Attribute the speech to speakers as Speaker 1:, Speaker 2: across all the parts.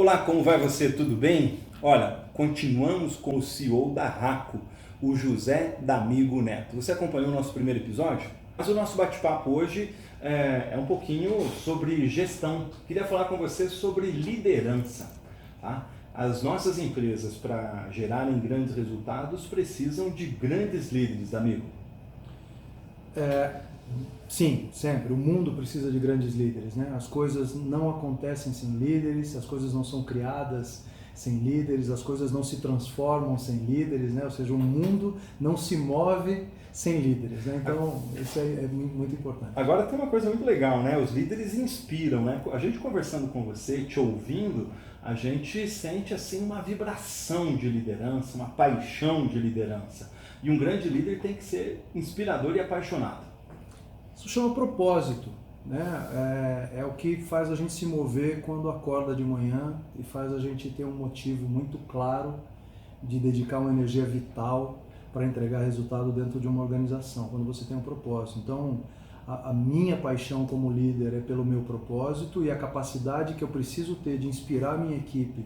Speaker 1: Olá, como vai você? Tudo bem? Olha, continuamos com o CEO da RACO, o José D'Amigo Neto. Você acompanhou o nosso primeiro episódio? Mas o nosso bate-papo hoje é um pouquinho sobre gestão. Queria falar com você sobre liderança. Tá? As nossas empresas, para gerarem grandes resultados, precisam de grandes líderes, amigo.
Speaker 2: Sim, sempre. O mundo precisa de grandes líderes, né? As coisas não acontecem sem líderes, as coisas não são criadas sem líderes, as coisas não se transformam sem líderes, né? Ou seja, o mundo não se move sem líderes, né? Então, isso é muito importante.
Speaker 1: Agora tem uma coisa muito legal, né? Os líderes inspiram, né? A gente conversando com você, te ouvindo, a gente sente assim uma vibração de liderança, uma paixão de liderança. E um grande líder tem que ser inspirador e apaixonado.
Speaker 2: Isso chama propósito, né? É o que faz a gente se mover quando acorda de manhã e faz a gente ter um motivo muito claro de dedicar uma energia vital para entregar resultado dentro de uma organização, quando você tem um propósito. Então, a minha paixão como líder é pelo meu propósito e a capacidade que eu preciso ter de inspirar a minha equipe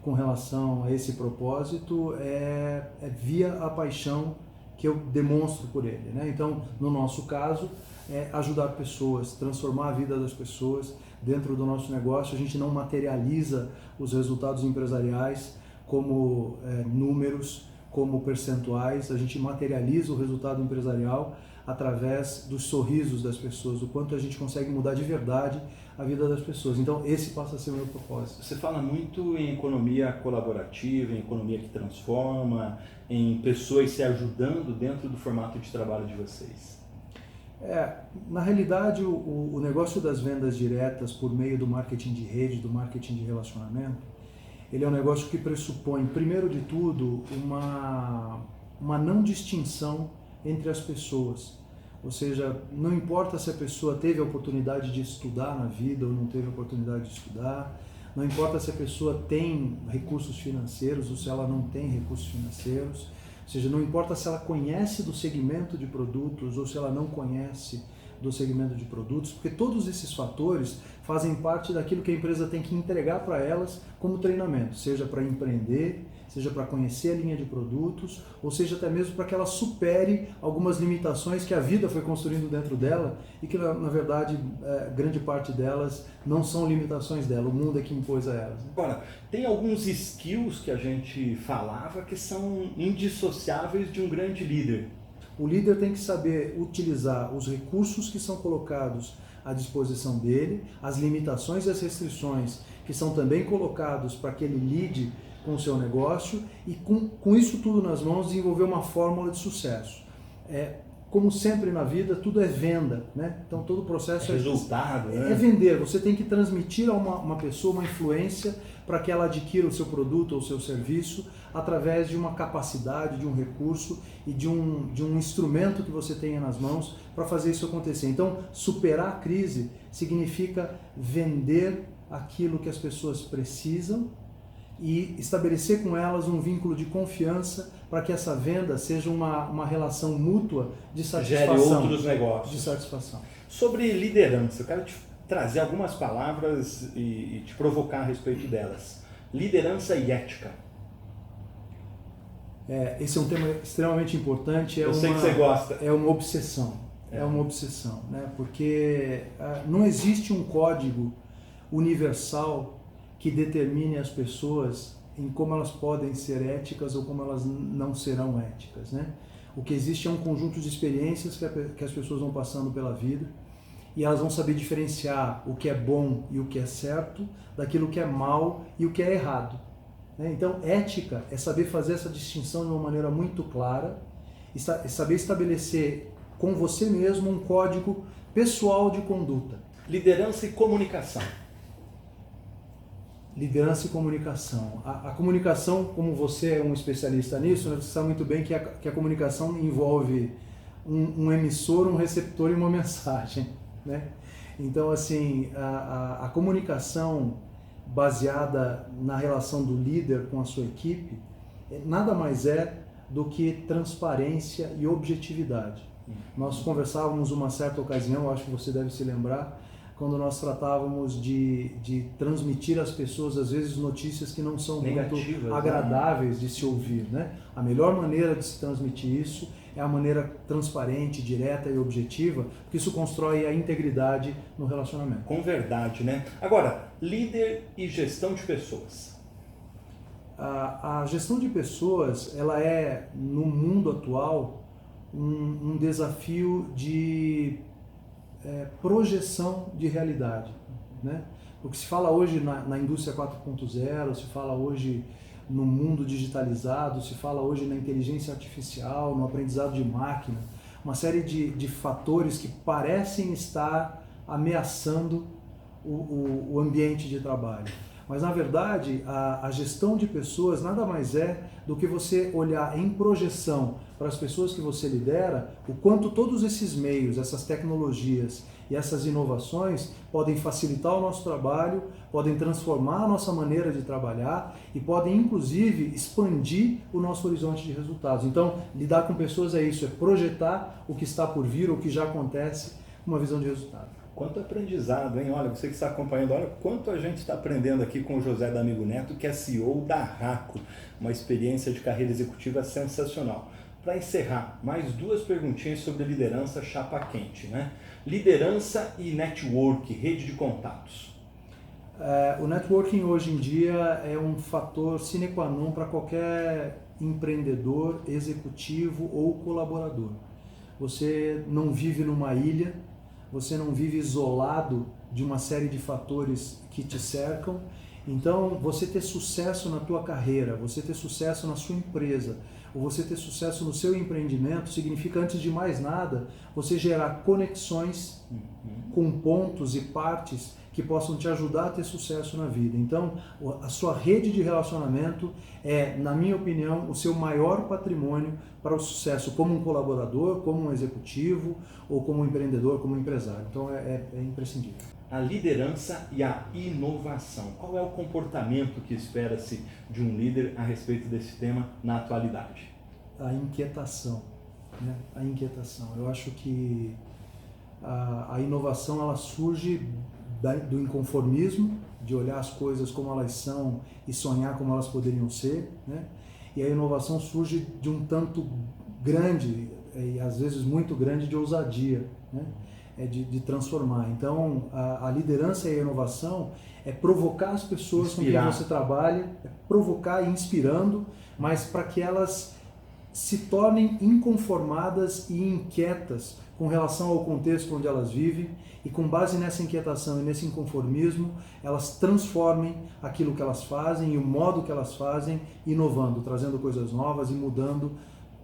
Speaker 2: com relação a esse propósito é via a paixão que eu demonstro por ele, né? Então, no nosso caso, é ajudar pessoas, transformar a vida das pessoas dentro do nosso negócio. A gente não materializa os resultados empresariais como números, como percentuais. A gente materializa o resultado empresarial através dos sorrisos das pessoas, o quanto a gente consegue mudar de verdade a vida das pessoas. Então, esse passa a ser o meu propósito.
Speaker 1: Você fala muito em economia colaborativa, em economia que transforma, em pessoas se ajudando dentro do formato de trabalho de vocês.
Speaker 2: Na realidade, o negócio das vendas diretas por meio do marketing de rede, do marketing de relacionamento, ele é um negócio que pressupõe, primeiro de tudo, uma não distinção entre as pessoas. Ou seja, não importa se a pessoa teve a oportunidade de estudar na vida ou não teve a oportunidade de estudar, não importa se a pessoa tem recursos financeiros ou se ela não tem recursos financeiros, ou seja, não importa se ela conhece do segmento de produtos ou se ela não conhece do segmento de produtos, porque todos esses fatores fazem parte daquilo que a empresa tem que entregar para elas como treinamento, seja para empreender, seja para conhecer a linha de produtos, ou seja até mesmo para que ela supere algumas limitações que a vida foi construindo dentro dela e que na verdade grande parte delas não são limitações dela, o mundo é que impôs a elas.
Speaker 1: Agora, tem alguns skills que a gente falava que são indissociáveis de um grande líder.
Speaker 2: O líder tem que saber utilizar os recursos que são colocados à disposição dele, as limitações e as restrições que são também colocados para que ele lide com o seu negócio e com isso tudo nas mãos desenvolver uma fórmula de sucesso. Como sempre na vida, tudo é venda, né? Então todo o processo
Speaker 1: resultado, né?
Speaker 2: É vender. Você tem que transmitir a uma pessoa uma influência para que ela adquira o seu produto ou o seu serviço através de uma capacidade, de um recurso e de um instrumento que você tenha nas mãos para fazer isso acontecer. Então, superar a crise significa vender aquilo que as pessoas precisam e estabelecer com elas um vínculo de confiança para que essa venda seja uma relação mútua de satisfação.
Speaker 1: Gere outros negócios.
Speaker 2: De satisfação.
Speaker 1: Sobre liderança, eu quero te trazer algumas palavras e te provocar a respeito delas. Liderança e ética.
Speaker 2: Esse é um tema extremamente importante.
Speaker 1: Eu sei que você gosta.
Speaker 2: É uma obsessão. É uma obsessão, né? Porque não existe um código universal que determine as pessoas em como elas podem ser éticas ou como elas não serão éticas, né? O que existe é um conjunto de experiências que as pessoas vão passando pela vida e elas vão saber diferenciar o que é bom e o que é certo daquilo que é mal e o que é errado, né? Então, ética é saber fazer essa distinção de uma maneira muito clara e saber estabelecer com você mesmo um código pessoal de conduta.
Speaker 1: Liderança e comunicação.
Speaker 2: Liderança e comunicação. A comunicação, como você é um especialista nisso, você sabe muito bem que a comunicação envolve um emissor, um receptor e uma mensagem, né? Então, assim, a comunicação baseada na relação do líder com a sua equipe nada mais é do que transparência e objetividade. Nós conversávamos uma certa ocasião, acho que você deve se lembrar, quando nós tratávamos de transmitir às pessoas, às vezes, notícias que não são
Speaker 1: negativas,
Speaker 2: muito agradáveis de se ouvir, né? A melhor maneira de se transmitir isso é a maneira transparente, direta e objetiva, porque isso constrói a integridade no relacionamento.
Speaker 1: Com verdade, né? Agora, líder e gestão de pessoas.
Speaker 2: A gestão de pessoas, ela é, no mundo atual, um desafio de projeção de realidade, né? O que se fala hoje na indústria 4.0, se fala hoje no mundo digitalizado, se fala hoje na inteligência artificial, no aprendizado de máquina, uma série de fatores que parecem estar ameaçando o ambiente de trabalho. Mas, na verdade, a gestão de pessoas nada mais é do que você olhar em projeção para as pessoas que você lidera, o quanto todos esses meios, essas tecnologias e essas inovações podem facilitar o nosso trabalho, podem transformar a nossa maneira de trabalhar e podem, inclusive, expandir o nosso horizonte de resultados. Então, lidar com pessoas é isso, é projetar o que está por vir, o que já acontece, uma visão de resultado.
Speaker 1: Quanto aprendizado, hein? Olha, você que está acompanhando, olha quanto a gente está aprendendo aqui com o José D'Amigo Neto, que é CEO da Raco, uma experiência de carreira executiva sensacional. Para encerrar, mais duas perguntinhas sobre liderança chapa quente, né? Liderança e network, rede de contatos.
Speaker 2: O networking hoje em dia é um fator sine qua non para qualquer empreendedor, executivo ou colaborador. Você não vive numa ilha, você não vive isolado de uma série de fatores que te cercam. Então, você ter sucesso na tua carreira, você ter sucesso na sua empresa, ou você ter sucesso no seu empreendimento, significa, antes de mais nada, você gerar conexões com pontos e partes que possam te ajudar a ter sucesso na vida. Então, a sua rede de relacionamento é, na minha opinião, o seu maior patrimônio para o sucesso como um colaborador, como um executivo, ou como um empreendedor, como um empresário. Então, é imprescindível.
Speaker 1: A liderança e a inovação. Qual é o comportamento que espera-se de um líder a respeito desse tema na atualidade?
Speaker 2: A inquietação, né? A inquietação. Eu acho que a inovação ela surge do inconformismo, de olhar as coisas como elas são e sonhar como elas poderiam ser, né? E a inovação surge de um tanto grande, e às vezes muito grande, de ousadia, né? De transformar. Então, a liderança e a inovação é provocar as pessoas com quem você trabalha, é provocar inspirando, mas para que elas se tornem inconformadas e inquietas com relação ao contexto onde elas vivem, e com base nessa inquietação e nesse inconformismo, elas transformem aquilo que elas fazem e o modo que elas fazem, inovando, trazendo coisas novas e mudando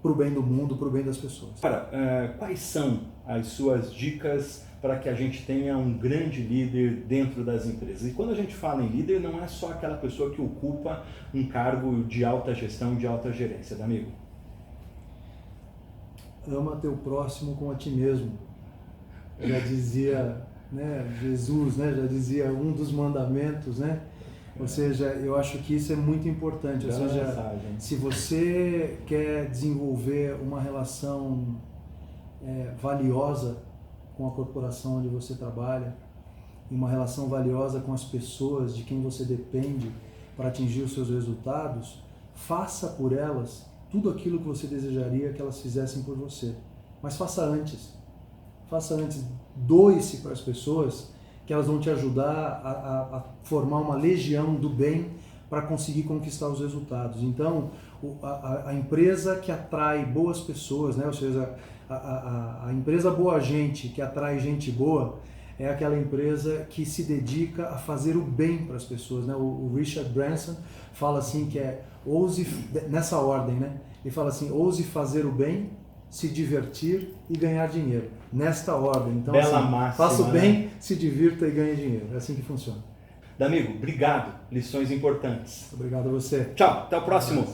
Speaker 2: para o bem do mundo, para o bem das pessoas.
Speaker 1: Cara, quais são as suas dicas para que a gente tenha um grande líder dentro das empresas? E quando a gente fala em líder, não é só aquela pessoa que ocupa um cargo de alta gestão, de alta gerência, D'Amigo?
Speaker 2: Ama teu próximo como a ti mesmo. Já dizia, né, Jesus, né, já dizia um dos mandamentos, né? Ou seja, eu acho que isso é muito importante. Ou seja, se você quer desenvolver uma relação valiosa com a corporação onde você trabalha, e uma relação valiosa com as pessoas de quem você depende para atingir os seus resultados, faça por elas tudo aquilo que você desejaria que elas fizessem por você. Mas faça antes. Faça antes. Doe-se para as pessoas, que elas vão te ajudar a formar uma legião do bem para conseguir conquistar os resultados. Então, a empresa que atrai boas pessoas, né? Ou seja, a empresa boa gente, que atrai gente boa, é aquela empresa que se dedica a fazer o bem para as pessoas, né? O Richard Branson fala assim que ouse, nessa ordem, né? Ele fala assim, ouse fazer o bem, se divertir e ganhar dinheiro. Nesta ordem. Então,
Speaker 1: bela
Speaker 2: assim,
Speaker 1: máxima,
Speaker 2: faça o bem,
Speaker 1: né?
Speaker 2: se divirta e ganhe dinheiro. É assim que funciona.
Speaker 1: D'Amigo, obrigado. Lições importantes.
Speaker 2: Obrigado a você.
Speaker 1: Tchau, até o próximo.